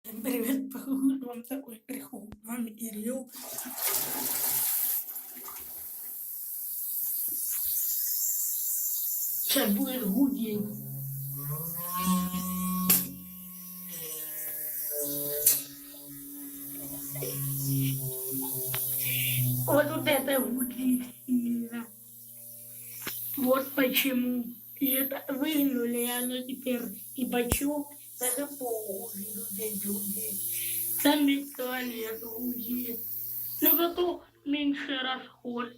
Всем привет, покажу вам такой прикол. Вам Ирил. Сейчас будет гудеть. Вот это гудит сильно. Вот почему. И это выгнули, и оно теперь и бачок, даже полгудит. Сами туалет гудит. Но зато меньше расход.